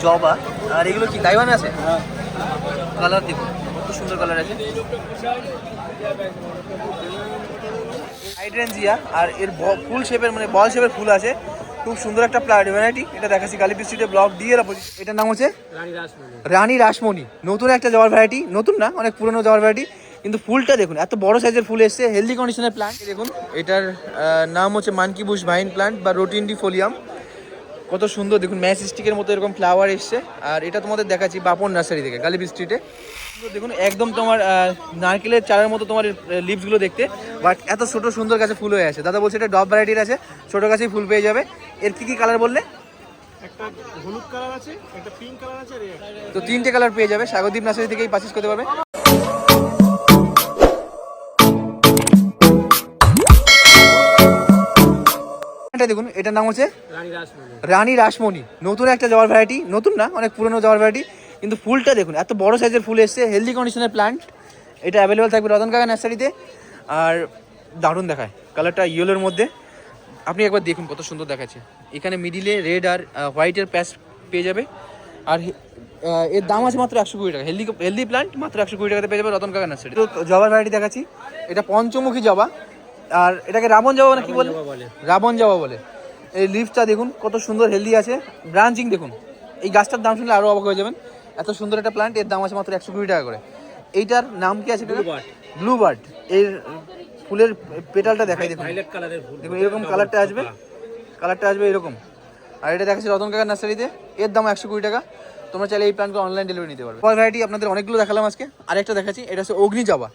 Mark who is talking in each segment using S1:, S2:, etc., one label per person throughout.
S1: জবা। আর এগুলো কি তাইওয়ান আছে? কালার দেখুন কত সুন্দর কালার আছে। হাইড্রেনজিয়া আর এর ফুল শেপের মানে বল শেপের ফুল আছে, খুব সুন্দর একটা প্লান্ট ভ্যারাইটি। এটা দেখাচ্ছি গালিবি স্ট্রিটে ব্লক ডি এর অপোজিট। এটার নাম হচ্ছে রানী রাসমণি। নতুন একটা জবার ভ্যারাইটি, নতুন না অনেক পুরনো জবার ভ্যারাইটি, কিন্তু ফুলটা দেখুন এত বড় সাইজের ফুল এসছে, হেলদি কন্ডিশনের প্লান্ট। দেখুন এটার নাম হচ্ছে মানকি বুশ ভাইন প্লান্ট বা রোটিন্ডিফোলিয়াম। কত সুন্দর দেখুন, ম্যাচ স্টিকের মতো এরকম ফ্লাওয়ার এসছে। আর এটা তোমাদের দেখাচ্ছি বাপন নার্সারি থেকে গালিবি স্ট্রিটে। দেখুন একদম তোমার নারকেলের চারার মতো তোমার লিভসগুলো দেখতে, বাট এত ছোট সুন্দর গাছে ফুল হয়ে আছে। দাদা বলছে এটা ডব ভ্যারাইটির আছে, ছোটো গাছেই ফুল পেয়ে যাবে। এর কি কি কালার বললে?
S2: একটা হলুদ কালার আছে, একটা পিঙ্ক কালার আছে,
S1: তো তিনটে কালার পেয়ে যাবে। স্বাগতিক নার্সারি থেকেই পারচেজ করতে পারবে। এটা দেখুন এটার নাম হচ্ছে রানী রাসমণি। নতুন একটা জবার ভ্যারাইটি, নতুন না অনেক পুরনো জবার ভ্যারাইটি, কিন্তু ফুলটা দেখুন এত বড় সাইজের ফুল এসছে, হেলদি কন্ডিশনের প্লান্ট। এটা অ্যাভেলেবেল থাকবে রতন কাকা নার্সারিতে। আর দারুণ দেখায়, কালারটা ইয়েলোর মধ্যে। আপনি একবার দেখুন কত সুন্দর দেখাচ্ছে। এখানে মিডিলে রেড আর হোয়াইটের প্যাচ পেয়ে যাবে। আর এর দাম আছে মাত্র 120 টাকা। হেলদি প্লান্ট মাত্র 120 টাকাতে পেয়ে যাবে রতন কাকা নার্সারি। তো জবার ভ্যারাইটি দেখাচ্ছি, এটা পঞ্চমুখী জবা। আর এটাকে রাবণ জবা না কি বলে? রাবণ জবা বলে। এই লিভসটা দেখুন কত সুন্দর হেলদি আছে, ব্রাঞ্চিং দেখুন। এই গাছটার দাম শুনলে আরও অবাক হয়ে যাবেন, এত সুন্দর একটা প্লান্ট। এর দাম আছে মাত্র 120 টাকা করে। এইটার নাম কি আছে? Blue bird. এর ফুলের পেটালটা দেখাই দেখুন, দেখুন এরকম কালারটা আসবে, কালারটা আসবে এরকম। আর এটা দেখাচ্ছি রতন কাকা নার্সারিতে, এর দাম 120 টাকা। তোমরা চাইলে এই প্লান্টকে অনলাইন ডেলিভারি নিতে পারবে। ফল ভ্যারাইটি আপনাদের অনেকগুলো দেখালাম আজকে, আরেকটা দেখাচ্ছি। এটা হচ্ছে অগ্নি জবা।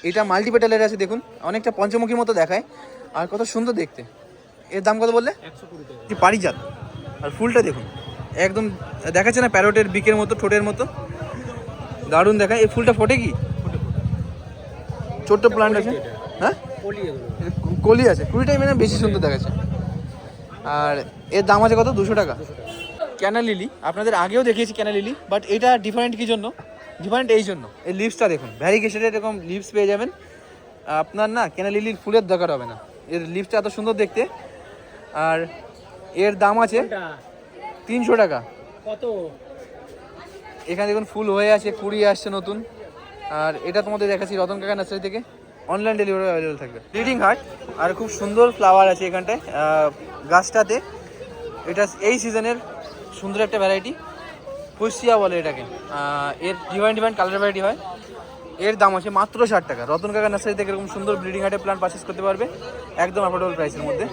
S1: এটা মাল্টিপেটালের আছে, দেখুন অনেকটা পঞ্চমুখীর মতো দেখায় আর কত সুন্দর দেখতে। এর দাম কত বললে? 120 টাকা। পারিজাত। আর ফুলটা দেখুন একদম দেখাচ্ছে না প্যারোটের বিকের মতো, ঠোঁটের মতো, দারুণ দেখায়। এই ফুলটা ফোটে কি? ছোট্ট প্লান্ট আছে, হ্যাঁ কলি আছে, কুড়িটাই মানে বেশি সুন্দর দেখাচ্ছে। আর এর দাম আছে কত? 200 টাকা। ক্যানা লিলি আপনাদের আগেও দেখিয়েছি ক্যানা লিলি, বাট এটা ডিফারেন্ট কি জন্য? ডিফারেন্ট এই জন্য, এই লিভসটা দেখুন ভ্যারিগেশনের এরকম লিভস পেয়ে যাবেন। আপনার না ক্যানা লিলির ফুলের দরকার হবে না, এর লিভসটা এত সুন্দর দেখতে। আর এর দাম আছে 300 টাকা।
S2: কত?
S1: এখানে দেখুন ফুল হয়ে আছে, কুড়ি আসছে নতুন। আর এটা তোমাদের দেখাচ্ছি রতন কাকা নার্সারি থেকে, অনলাইন ডেলিভারি অ্যাভেলেবেল থাকবে। ব্লিডিং হার্ট আর খুব সুন্দর ফ্লাওয়ার আছে এখানটায় গাছটাতে। এটা এই সিজনের সুন্দর একটা ভ্যারাইটি, ফুসিয়া বলে এটাকে। এর ডিফারেন্ট কালার ভ্যারাইটি হয়। এর দাম আছে মাত্র 60 টাকা। রতন কাকা নার্সারি থেকে এরকম সুন্দর ব্লিডিং হার্টের প্লান্ট পারচেস করতে পারবে একদম অ্যাফোর্ডেবল প্রাইসের মধ্যে।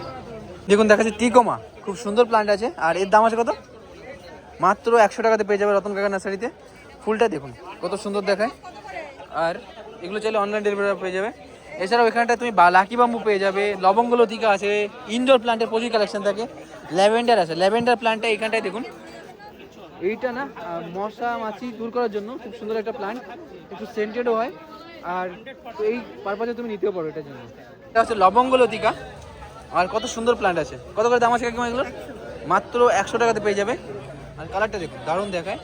S1: দেখুন দেখাচ্ছি টিকোমা, খুব সুন্দর প্লান্ট আছে। আর এর দাম আছে কত? মাত্র 100 টাকাতে পেয়ে যাবে রতন কাকা নার্সারিতে। ফুলটা দেখুন কত সুন্দর দেখায়। আর এগুলো চাইলে অনলাইন ডেলিভারি পেয়ে যাবে। এছাড়াও এখানটায় তুমি লাকি বাম্বু পেয়ে যাবে, লবঙ্গ লতিকা আছে, ইনডোর প্লান্টের প্রচুর কালেকশন থাকে। ল্যাভেন্ডার আছে, ল্যাভেন্ডার প্লান্টটা এখানটায় দেখুন। এইটা না মশা মাছি দূর করার জন্য খুব সুন্দর একটা প্লান্ট, একটু সেন্টেডও হয়। আর এই পারপাসে তুমি নিতেও পারো এটার জন্য। এটা হচ্ছে লবঙ্গ লতিকা। আর কত সুন্দর প্লান্ট আছে। কত করে দাম আছে কাকিমা এগুলো? মাত্র 100 টাকাতে পেয়ে যাবে। আর কালারটা দেখুন দারুণ দেখায়।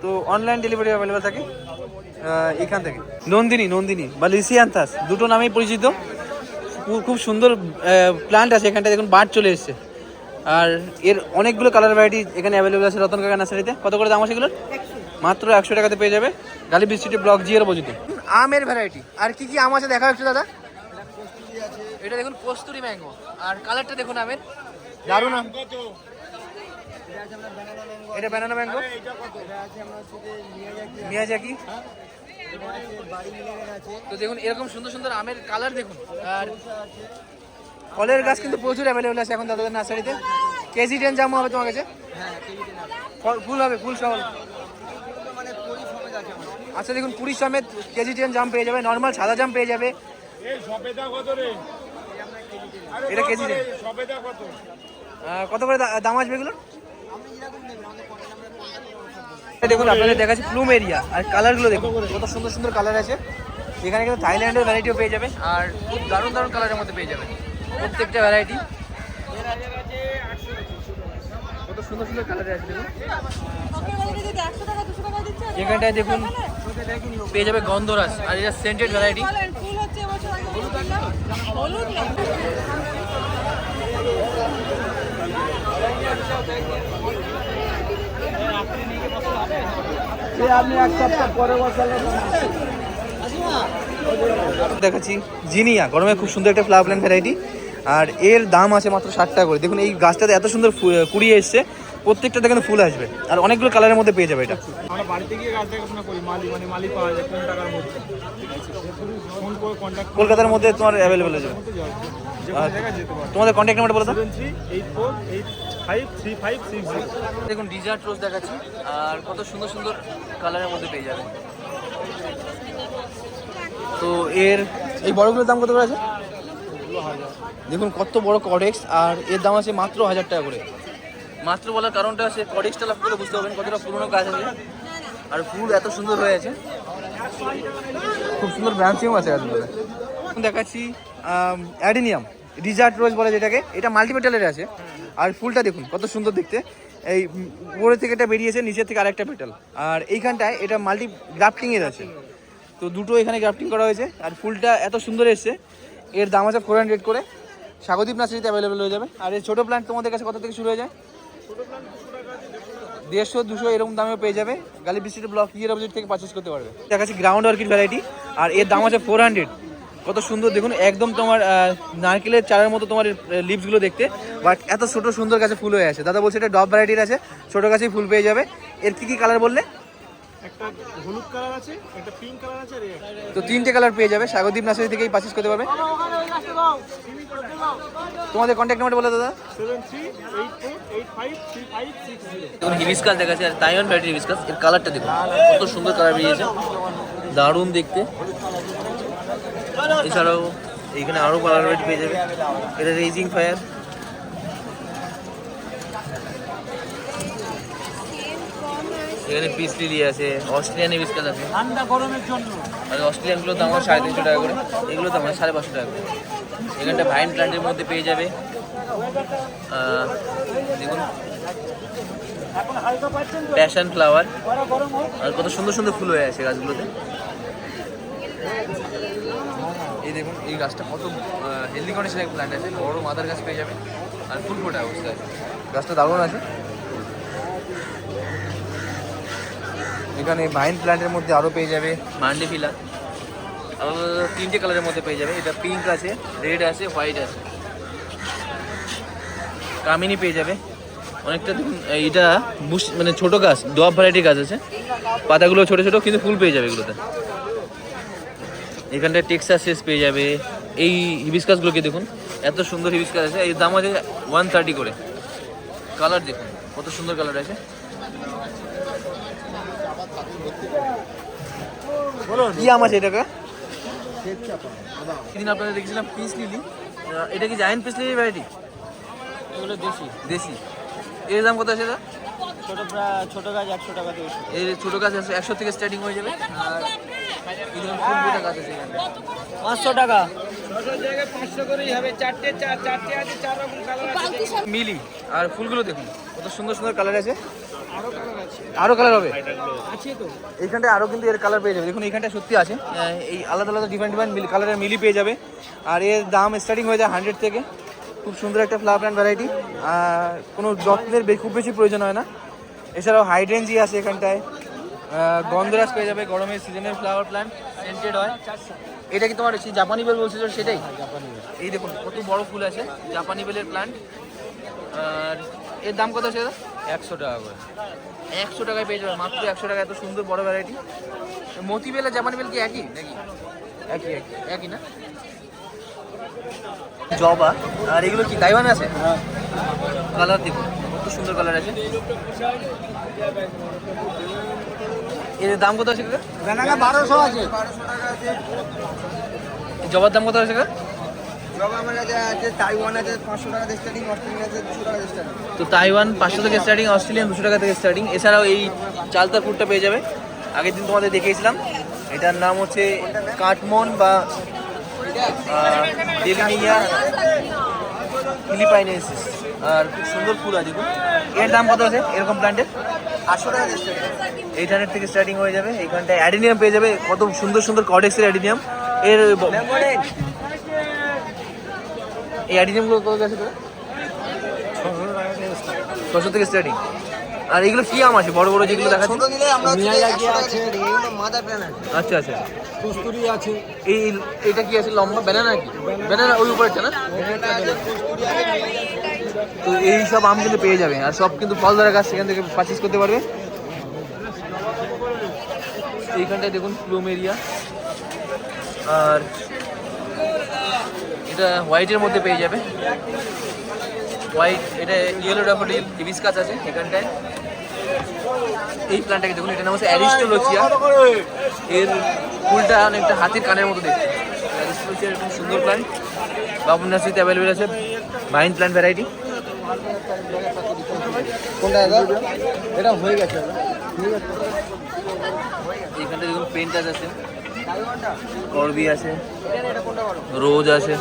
S1: তো অনলাইন ডেলিভারি অ্যাভেলেবেল থাকে এখান থেকে। নন্দিনী বা লিসিয়ান্থাস দুটো নামেই পরিচিত। খুব সুন্দর প্লান্ট আছে এখানটা, দেখুন বার্ড চলে এসছে। আর এর অনেকগুলো কালার ভ্যারাইটি এখানে অ্যাভেলেবেল আছে রতন কাকা নার্সারিতে। কত করে দাম আছে এগুলোর? মাত্র 100 টাকাতে পেয়ে যাবে গালিবি স্ট্রিটে ব্লক জি এর অপোজিটে। আমের ভ্যারাইটি আর কি কি আম আছে দেখা একটু দাদা। এটা দেখুন কস্তুরি ম্যাঙ্গো, আর কালারটা দেখুন আমের, দারুণ আম। এটা ব্যানানা ম্যাঙ্গো, মিয়াজাকি। তো দেখুন এরকম সুন্দর সুন্দর আমের কালার দেখুন। আর ফলের গাছ কিন্তু প্রচুর অ্যাভেলেবেল আছে এখন দাদাদের নার্সারিতে। কেজি 10 জাম হবে তোমার কাছে? ফুল হবে, ফুল সহ। আচ্ছা দেখুন 20 সমেত কেজি 10 জাম পেয়ে যাবে, নর্মাল সাদা জাম পেয়ে যাবে। এটা কেজি কত করে দাম আসবে এগুলো? দেখুন আপনাদের দেখাচ্ছি প্লুমেরিয়া, আর কালারগুলো দেখুন কত সুন্দর সুন্দর কালার আছে এখানে। কিন্তু থাইল্যান্ডের ভ্যারাইটিও পেয়ে যাবে, আর খুব দারুণ দারুণ কালারের মধ্যে পেয়ে যাবে প্রত্যেকটা ভ্যারাইটি। কত সুন্দর সুন্দর কালারের আছে দেখুন। এখানটায় দেখুন পেয়ে যাবে গন্ধরাজ, আর এটা সেন্টেড ভ্যারাইটি। দেখাচ্ছি জিনিয়া, গরমে খুব সুন্দর একটা ফ্লাওয়ার প্ল্যান্ট ভ্যারাইটি। আর এর দাম আছে মাত্র 60 টাকা করে। দেখুন এই গাছটাতে এত সুন্দর কুড়ি এসছে, প্রত্যেকটা দেখেন ফুল আসবে আর অনেকগুলো কালারের মধ্যে পেয়ে যাবে এটা।
S2: আমরা বাড়িতে গিয়ে গাছ দেখাশোনা করি, মালি পাওয়া যায় কোন টাকার মধ্যে, ফোন করে কন্ট্যাক্ট
S1: কলকাতার মধ্যে তোমার অ্যাভেলেবেল হয়ে যাবে।
S2: যে কোনো জায়গায় যেতে পারে।
S1: তোমাদের কন্ট্যাক্ট নাম্বার বলো তো।
S2: 7384853560।
S1: দেখুন ডিজার্ট রোজ দেখাচ্ছি, আর কত সুন্দর সুন্দর কালারের মধ্যে পেয়ে যাবে। তো এর এই বড়গুলোর দাম কত করে আছে? দেখুন কত বড় কডেক্স, আর এর দাম আছে মাত্র 1000 টাকা করে। মাত্র বলার কারণটা আছে কডেক্সটা লাভ করে বুঝতে পারবেন কতটা পুরোনো গাছ আছে, আর ফুল এত সুন্দর হয়ে আছে, খুব সুন্দর ব্রাঞ্চিংও আছে গাছগুলোতে। দেখাচ্ছি অ্যাডিনিয়াম ডিজার্ট রোজ বলে যেটাকে, এটা মাল্টিপেটালের আছে। আর ফুলটা দেখুন কত সুন্দর দেখতে, এই উপরে থেকে এটা বেরিয়েছে, নিচের থেকে আরেকটা পেটাল। আর এইখানটায় এটা মাল্টি গ্রাফটিংয়ের আছে, তো দুটো এখানে গ্রাফটিং করা হয়েছে। আর ফুলটা এত সুন্দর এসছে, এর দাম আছে 400 করে। স্বাগতিক নার্সারিতে অ্যাভেলেবেল হয়ে যাবে। আর এই ছোটো প্ল্যান্ট তোমাদের কাছে কত থেকে শুরু হয়ে যায়? 150-200 এরকম দামেও পেয়ে যাবে। গালি বিস্ট্রিট ব্লক ইয়ের অপোজিট থেকে পারচেস করতে পারবে। দেখাচ্ছি গ্রাউন্ড অর্কিড ভ্যারাইটি, আর এর দাম আছে 400। কত সুন্দর দেখুন, একদম তোমার নারকেলের চারার মতো তোমার লিভসগুলো দেখতে, বাট এত ছোটো সুন্দর গাছে ফুল হয়ে আছে। দাদা বলছে এটা ডব ভ্যারাইটির আছে, ছোটো গাছেই ফুল পেয়ে যাবে। এর কী কী কালার বললে?
S2: একটা হলুদ কালার আছে, একটা পিঙ্ক কালার আছে,
S1: তো 3টে কালার পেয়ে যাবে। স্বাগতিক নার্সারি থেকেই পারচেস করতে পারবে। তোমাদের কন্ট্যাক্ট নাম্বার বলে দাদা।
S2: 7384853560।
S1: দেখুন হিবিস্কাস দেখাচ্ছে, আর তাইওয়ান ভ্যারাইটি হিবিস্কাস। এর কালারটা দেখুন কত সুন্দর কালার বেরিয়েছে, দারুণ দেখতে। এছাড়াও এইখানে আরও কালার ভ্যারাইটি পেয়ে যাবে। এটা রেজিং ফায়ার, এখানে পিস লিলি আছে, অস্ট্রেলিয়ান হিবিস্কাস আছে।
S2: ঠান্ডা গরমের জন্য
S1: আর অস্ট্রেলিয়ানগুলোর দাম হয় 350 টাকা করে, এগুলোর দাম হয় 550 টাকা করে। এখানটা ভাইন প্ল্যান্টের মধ্যে পেয়ে যাবে। দেখুন প্যাশন ফ্লাওয়ার, আর কত সুন্দর সুন্দর ফুল হয়ে আছে গাছগুলোতে। এই দেখুন এই গাছটা কত হেলদি কন্ডিশনের প্ল্যান্ট আছে, বড় মাদার গাছ পেয়ে যাবে, আর ফুল ফোটা অবস্থায় গাছটা দারুণ আছে। এখানে ভাইন প্ল্যান্টের মধ্যে আরও পেয়ে যাবে মান্ডিফিলা, আরও 3টে কালারের মধ্যে পেয়ে যাবে। এটা পিঙ্ক আছে, রেড আছে, হোয়াইট আছে। কামিনী পেয়ে যাবে অনেকটা। দেখুন এটা বুশ মানে ছোটো গাছ, ডব ভ্যারাইটির গাছ আছে, পাতাগুলো ছোটো ছোটো কিন্তু ফুল পেয়ে যাবে এগুলোতে। এখানটায় টেক্সাস পেয়ে যাবে। এই হিবিস্কাসগুলোকে দেখুন এত সুন্দর হিবিস্কাস আছে, এর দাম আছে 130 করে। কালার দেখুন কত সুন্দর কালার আছে। কি আম আছে এটাকে? সেদিন আপনাদের দেখেছিলাম পিস লিলি, এটা কি জায়ান্ট পিস লিলি ভ্যারাইটি?
S2: এগুলো দেশি
S1: দেশি। এর দাম কত আছে এটা?
S2: ছোট গাছ 100 টাকা থেকে।
S1: এর ছোটো গাছ 100 থেকে স্টার্টিং হয়ে যাবে। আর এই দেখুন ফুল ফুটা গাছ আছে এখানে
S2: 500 টাকা। 600 জায়গায় 500 করেই হবে। চারটে আছে, 4 রকম কালার আছে।
S1: মিলি। আর ফুলগুলো দেখুন কত সুন্দর সুন্দর কালার আছে।
S2: আরো কালার আছে,
S1: আরও কালার হবে
S2: আছে তো
S1: এইখানটায়, আরও কিন্তু এর কালার পেয়ে যাবে। দেখুন এইখানটা সত্যি আছে, এই আলাদা আলাদা ডিফারেন্ট ডিফারেন্ট কালারের মিলি পেয়ে যাবে। আর এর দাম স্টার্টিং হয়ে যায় 100 থেকে। খুব সুন্দর একটা ফ্লাওয়ার প্ল্যান্ট ভ্যারাইটি, কোনো যত্নের খুব বেশি প্রয়োজন হয় না। এছাড়াও হাইড্রেঞ্জি আছে এখানটায়, গন্ধরাজ পেয়ে যাবে, গরমের সিজনের ফ্লাওয়ার প্ল্যান্ট, সেন্টেড হয়। এটা কি তোমার সেই জাপানি বেল বলছিল সেটাই? এই দেখুন কত বড় ফুল আছে, জাপানি বেলের প্ল্যান্ট। আর এর দাম কত আছে দাদা?
S2: 100 টাকা করে।
S1: 100 টাকায় পেয়ে যাবে, মাত্র 100 টাকা। এত সুন্দর বড় ভ্যারাইটি। মতি বেল আর জাপানি বেল কি একই নাকি?
S2: একই
S1: একই না? জবা। আর এগুলো কি তাইওয়ান আছে? কালার দেখুন কত সুন্দর কালার আছে। এর দাম কত আছে?
S2: বেনানা 1200 আছে।
S1: জবার দাম কত আছে?
S2: জবা আমার কাছে আছে, তাইওয়ান আছে 500 টাকা থেকে স্টার্টিং, অস্ট্রেলিয়া আছে 200 টাকা থেকে স্টার্টিং।
S1: তো তাইওয়ান 500 থেকে স্টার্টিং, অস্ট্রেলিয়ান 200 টাকা থেকে স্টার্টিং। এছাড়াও এই চালতার ফুডটা পেয়ে যাবে, আগের দিন তোমাদের দেখিয়েছিলাম। এটার নাম হচ্ছে কাটমন বা ডেলমিয়া ফিলিপাইনেসিস। আর খুব সুন্দর ফুল আছে দেখুন। এর দাম কত আছে এরকম প্ল্যান্টের? 800 টাকা থেকে স্টার্টিং, 800 থেকে স্টার্টিং হয়ে যাবে। এইখানটায় অ্যাডিনিয়াম পেয়ে যাবে, কত সুন্দর সুন্দর কডেক্সের অ্যাডিনিয়াম। এর এই অ্যাডিনিয়ামগুলো কত আছে? 600 থেকে স্টার্টিং। আর এগুলো কি আম আছে বড় বড় যেগুলো দেখাচ্ছি?
S3: ছোট নিলে আমরা
S2: মিয়াজাকি আছে,
S3: এগুলো মাদা প্ল্যান আছে।
S1: আচ্ছা আচ্ছা।
S2: কস্তুরি আছে,
S1: এই এটা কি আছে লম্বা ব্যানানা কি? ব্যানানা ওই উপরেরটা না? তো এই সব আম কিন্তু পেয়ে যাবে আর সব কিন্তু ফল ধরা গাছ, সেখান থেকে পারচেস করতে পারবে। এইখানটায় দেখুন প্লুমেরিয়া, আর এটা হোয়াইটের মধ্যে পেয়ে যাবে। হোয়াইট, এটা ইয়েলো ড্যাফোডিল, হিবিস্কাস আছে এখানটায়। এই প্ল্যান্টটাকে দেখুন, এটা নাম হচ্ছে অ্যারিস্টোলোচিয়া। এর ফুলটা অনেকটা হাতির কানের মতো দেখতে। অ্যারিস্টোলোচিয়া এরকম সুন্দর প্ল্যান্ট বাবুর নার্সারিতে অ্যাভেলেবেল আছে, ভাইন প্ল্যান্ট ভ্যারাইটি।
S3: কোনটা দাদা? এটা হয়ে গেছে।
S1: এখানটা দেখুন পেন্টাস আছে, করবি আছে, রোজ আছে।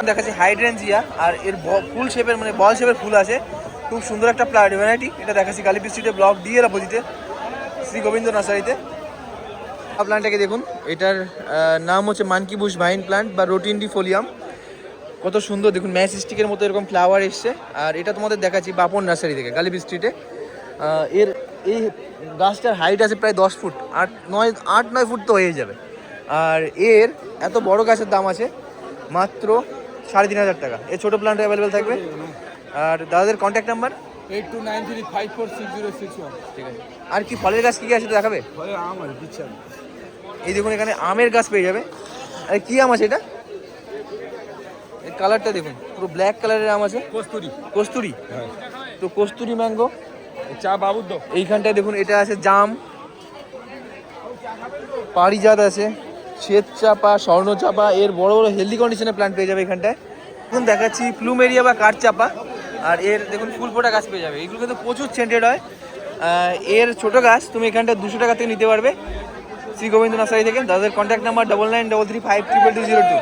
S1: দেখাচ্ছি হাইড্রেনজিয়া, আর এর ফুল শেপের মানে বল শেপের ফুল আছে, খুব সুন্দর একটা প্লান্ট ভ্যারাইটি। এটা দেখাচ্ছি কালীপুর স্ট্রিটে ব্লক ডি এর অপোজিটে শ্রী গোবিন্দ নার্সারিতে। প্ল্যান্টটাকে দেখুন, এটার নাম হচ্ছে মানকি বুশ ভাইন প্ল্যান্ট বা রোটিন্ডিফোলিয়াম। কত সুন্দর দেখুন, ম্যাচ স্টিকের মতো এরকম ফ্লাওয়ার এসছে। আর এটা তোমাদের দেখাচ্ছি বাপন নার্সারি থেকে কালীপুর স্ট্রিটে। এর এই গাছটার হাইট আছে প্রায় 10 ফুট, 8-9 ফুট তো হয়ে যাবে। আর এর এত বড় গাছের দাম আছে মাত্র 3,500 টাকা। এই ছোটো প্ল্যান্ট অ্যাভেলেবেল থাকবে। আর দাদাদের কন্ট্যাক্ট নাম্বার?
S2: 8293546061।
S1: ঠিক আছে। আর কি ফলের গাছ কী কী আছে দেখাবে?
S2: ফলে আম আর দিচ্ছে।
S1: এই দেখুন, এখানে আমের গাছ পেয়ে যাবে। আর কী আম আছে এটা? এর কালারটা দেখুন, পুরো ব্ল্যাক কালারের আম আছে।
S2: কস্তুরি।
S1: কস্তুরি,
S2: হ্যাঁ।
S1: তো কস্তুরি ম্যাঙ্গো।
S2: চা বাবুর দো।
S1: এইখানটায় দেখুন, এটা আছে জাম, পারিজাত আছে, শ্বেত চাপা, স্বর্ণ চাপা। এর বড় বড় হেলদি কন্ডিশনের প্ল্যান্ট পেয়ে যাবে এখানটায়। এখন দেখাচ্ছি প্লুমেরিয়া বা কাঠ চাপা। আর এর দেখুন ফুল ফোটা গাছ পেয়ে যাবে। এগুলো কিন্তু প্রচুর সেন্টেড হয়। এর ছোট গাছ তুমি এখানটায় 200 টাকা থেকে নিতে পারবে শ্রী গোবিন্দ নার্সারি থেকে। দাদাদের কন্ট্যাক্ট নাম্বার 9933532202।